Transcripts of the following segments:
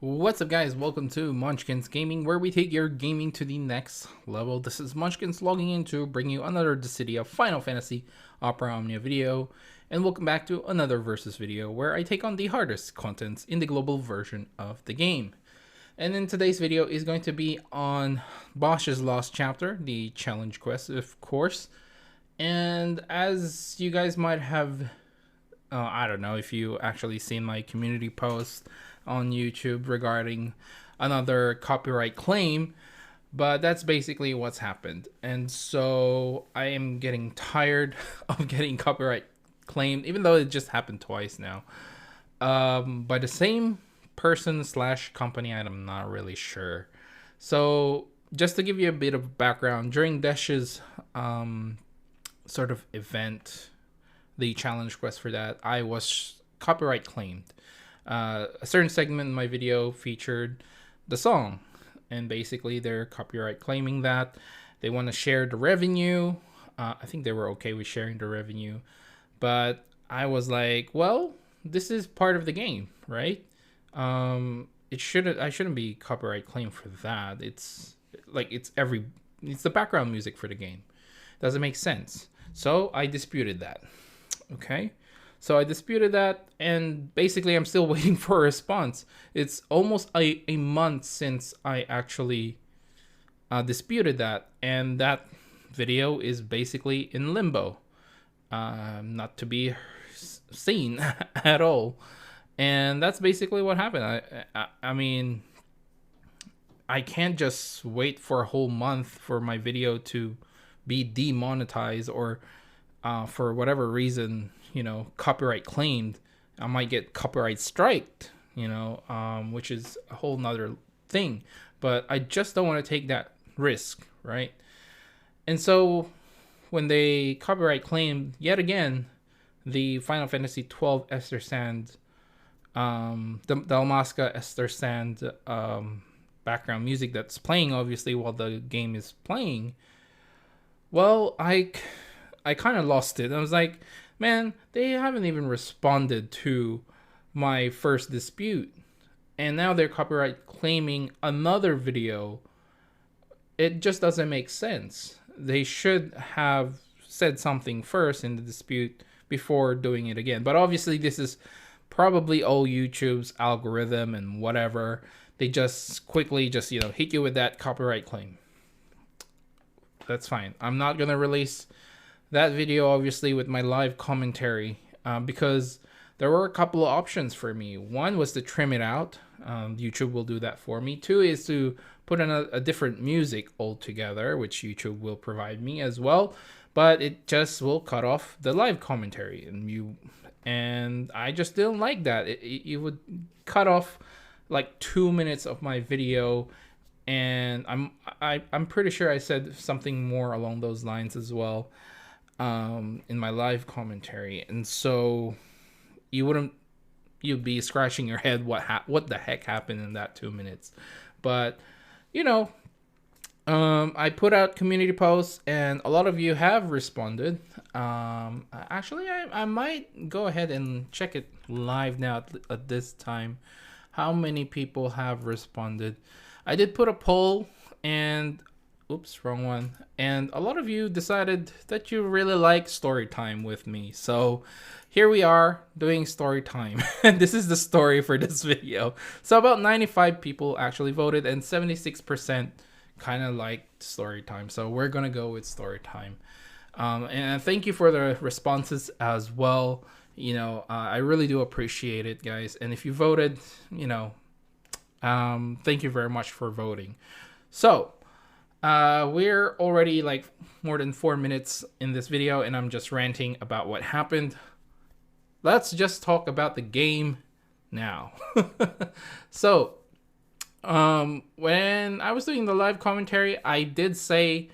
What's up, guys? Welcome to Monchkinz Gaming, where we take your gaming to the next level. This is Monchkinz logging in to bring you another Dissidia Final Fantasy Opera Omnia video, and welcome back to another versus video where I take on the hardest contents in the global version of the game. And in today's video is going to be on Basch's Lost Chapter, the challenge quest, of course. And as you guys might have, I don't know if you actually seen my community post on YouTube regarding another copyright claim, but that's basically what's happened. And so I am getting tired of getting copyright claimed, even though it just happened twice now, by the same person slash company. I'm not really sure. So just to give you a bit of background, during Desh's sort of event, the challenge quest for that, I was copyright claimed. A certain segment in my video featured the song, and basically they're copyright claiming that. They want to share the revenue. I think they were okay with sharing the revenue, but I was like, well, this is part of the game, right? I shouldn't be copyright claimed for that. It's the background music for the game. Doesn't make sense. So I disputed that. Okay. So I disputed that, and basically I'm still waiting for a response. It's almost a month since I actually disputed that, and that video is basically in limbo, not to be seen at all. And that's basically what happened. I mean, I can't just wait for a whole month for my video to be demonetized or for whatever reason, copyright claimed. I might get copyright striked, which is a whole nother thing. But I just don't want to take that risk, right? And so when they copyright claimed yet again the Final Fantasy 12 Esther Sand, the Dalmasca Esther Sand background music that's playing obviously while the game is playing, well, I kind of lost it. I was like, man, they haven't even responded to my first dispute, and now they're copyright claiming another video. It just doesn't make sense. They should have said something first in the dispute before doing it again. But obviously this is probably all YouTube's algorithm and whatever. They just quickly hit you with that copyright claim. That's fine. I'm not gonna release that video obviously with my live commentary because there were a couple of options for me. One was to trim it out. YouTube will do that for me. Two is to put in a different music altogether, which YouTube will provide me as well, but it just will cut off the live commentary, and I just didn't like that. It would cut off like 2 minutes of my video, and I'm pretty sure I said something more along those lines as well in my live commentary. And so you'd be scratching your head what the heck happened in that 2 minutes. But I put out community posts, and a lot of you have responded. Actually, I might go ahead and check it live now at this time, how many people have responded. I did put a poll, and oops, wrong one. And a lot of you decided that you really like story time with me. So here we are doing story time. And this is the story for this video. So about 95 people actually voted, and 76% kind of liked story time. So we're going to go with story time. And thank you for the responses as well. I really do appreciate it, guys. And if you voted, thank you very much for voting. So we're already like more than 4 minutes in this video, and I'm just ranting about what happened. Let's just talk about the game now. So when I was doing the live commentary, I did say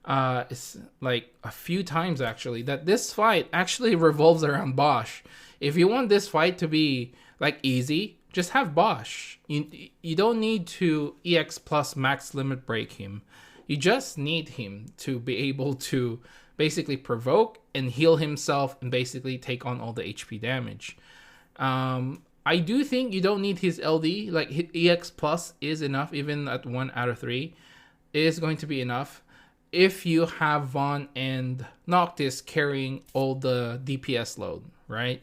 it's like a few times actually that this fight actually revolves around Basch. If you want this fight to be like easy, just have Basch. You don't need to EX plus max limit break him. You just need him to be able to basically provoke and heal himself and basically take on all the HP damage. I do think you don't need his LD. Like his EX plus is enough, even at 1 out of 3. It is going to be enough if you have Vaughn and Noctis carrying all the DPS load, right?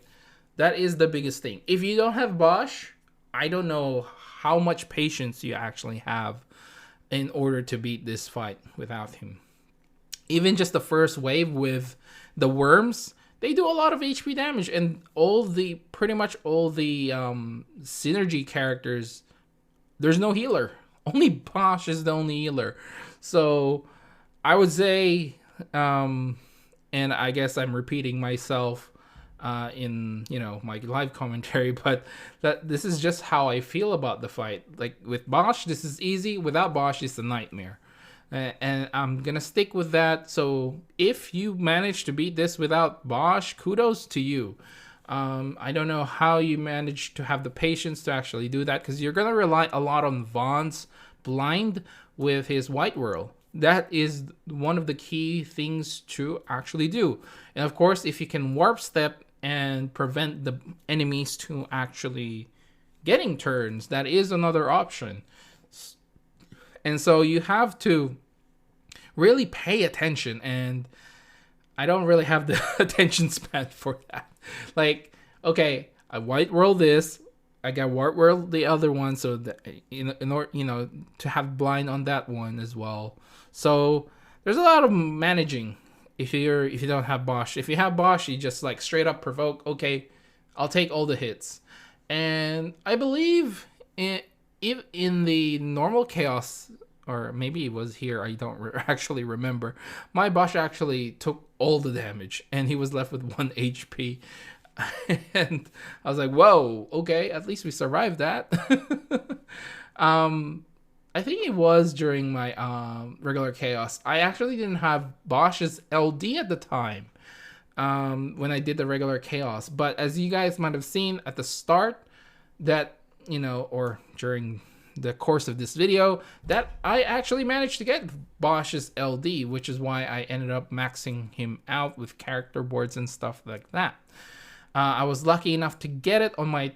That is the biggest thing. If you don't have Basch, I don't know how much patience you actually have in order to beat this fight without him. Even just the first wave with the worms, they do a lot of HP damage, and pretty much all the synergy characters, there's no healer. Only Basch is the only healer. So I would say, and I guess I'm repeating myself in my live commentary, but this is just how I feel about the fight. Like with Basch, this is easy. Without Basch, it's a nightmare. And I'm gonna stick with that. So if you manage to beat this without Basch, kudos to you. I don't know how you manage to have the patience to actually do that, because you're gonna rely a lot on Vaughn's blind with his white whirl. That is one of the key things to actually do. And of course, if you can warp step and prevent the enemies to actually getting turns, that is another option. And so you have to really pay attention, and I don't really have the attention span for that. Like, okay, I white whirl this, I got warp whirl the other one, so that, in order to have blind on that one as well. So there's a lot of managing if you don't have Basch. If you have Basch, you just like straight up provoke. Okay, I'll take all the hits, and I believe in the normal chaos, or maybe it was here, I don't actually remember, my Basch actually took all the damage and he was left with 1 HP. And I was like, whoa, okay, at least we survived that. I think it was during my regular chaos. I actually didn't have Basch's LD at the time when I did the regular chaos. But as you guys might have seen at the start, that, or during the course of this video, that I actually managed to get Basch's LD, which is why I ended up maxing him out with character boards and stuff like that. I was lucky enough to get it on my,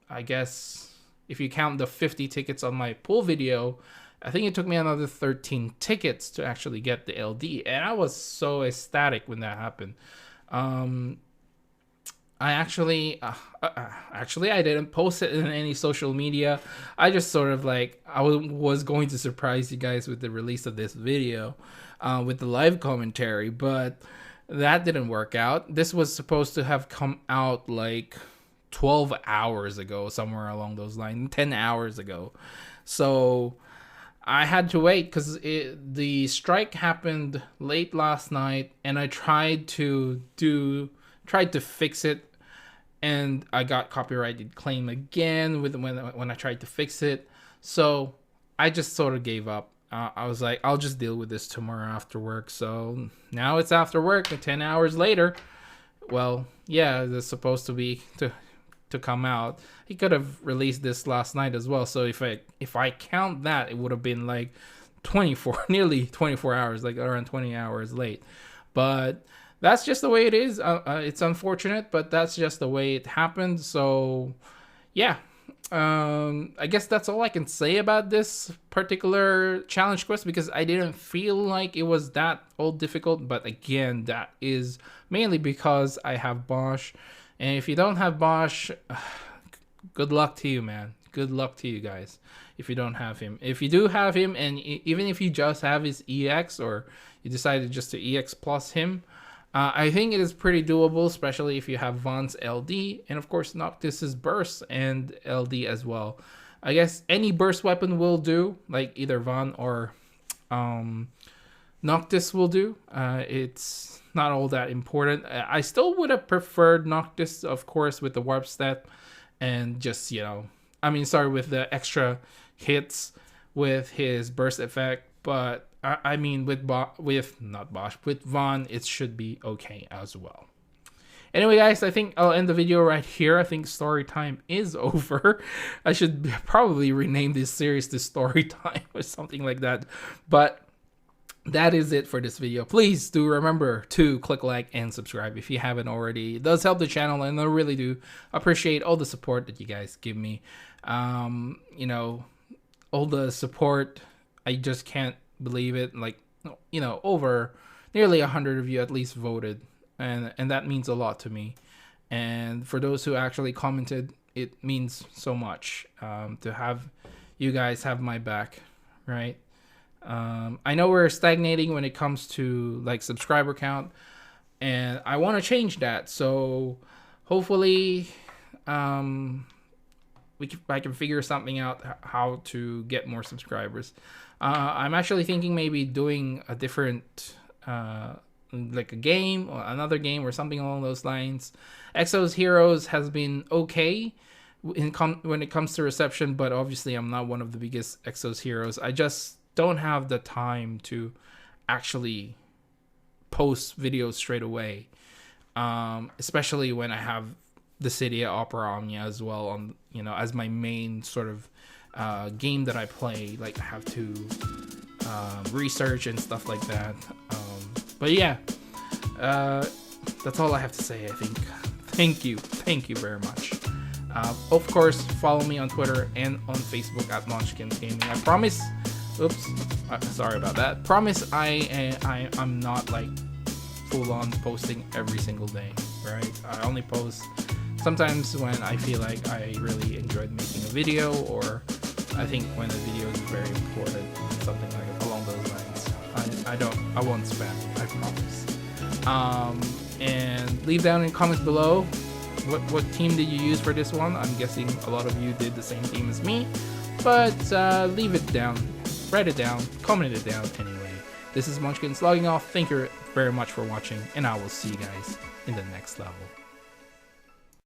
I guess, if you count the 50 tickets on my pool video, I think it took me another 13 tickets to actually get the LD, and I was so ecstatic when that happened. I actually I didn't post it in any social media. I just sort of like, I was going to surprise you guys with the release of this video with the live commentary, but that didn't work out. This was supposed to have come out like 12 hours ago, somewhere along those lines, 10 hours ago. So I had to wait because the strike happened late last night, and I tried to fix it, and I got copyrighted claim again when I tried to fix it. So I just sort of gave up. I was like, I'll just deal with this tomorrow after work. So now it's after work, and 10 hours later. Well, yeah, it's supposed to be to come out. He could have released this last night as well. So if I count that, it would have been like nearly 24 hours, like around 20 hours late. But that's just the way it is. It's unfortunate, but that's just the way it happened. So yeah, I guess that's all I can say about this particular challenge quest, because I didn't feel like it was that all difficult. But again, that is mainly because I have Basch. And if you don't have Basch, good luck to you, man. Good luck to you guys if you don't have him. If you do have him, and even if you just have his EX, or you decided just to EX plus him, I think it is pretty doable, especially if you have Vaughn's LD, and of course Noctis's burst and LD as well. I guess any burst weapon will do, like either Vaughn or Noctis will do. It's not all that important. I still would have preferred Noctis, of course, with the warp step and just, with the extra hits with his burst effect. But I mean, with Vaughn, it should be okay as well. Anyway, guys, I think I'll end the video right here. I think story time is over. I should probably rename this series to story time or something like that. But that is it for this video. Please do remember to click like and subscribe if you haven't already. It does help the channel, and I really do appreciate all the support that you guys give me. You know, all the support, I just can't believe it. Like, you know, over nearly 100 of you at least voted, and that means a lot to me. And for those who actually commented, it means so much to have you guys have my back, right? I know we're stagnating when it comes to like subscriber count, and I want to change that. So hopefully, I can figure something out how to get more subscribers. I'm actually thinking maybe doing a different, like a game or another game or something along those lines. Exo's Heroes has been okay when it comes to reception, but obviously I'm not one of the biggest Exo's Heroes. I just don't have the time to actually post videos straight away, especially when I have Dissidia Opera Omnia as well on, you know, as my main sort of game that I play. Like, I have to research and stuff like that. But yeah, that's all I have to say, I think. Thank you very much. Of course, follow me on Twitter and on Facebook at Monchkinz Gaming. I promise. Oops, sorry about that. Promise I'm not like full on posting every single day, right? I only post sometimes when I feel like I really enjoyed making a video, or I think when a video is very important, something like along those lines. I won't spam, I promise. And leave down in comments below what team did you use for this one. I'm guessing a lot of you did the same team as me, but leave it down. Write it down, comment it down anyway. This is Monchkinz logging off. Thank you very much for watching, and I will see you guys in the next level.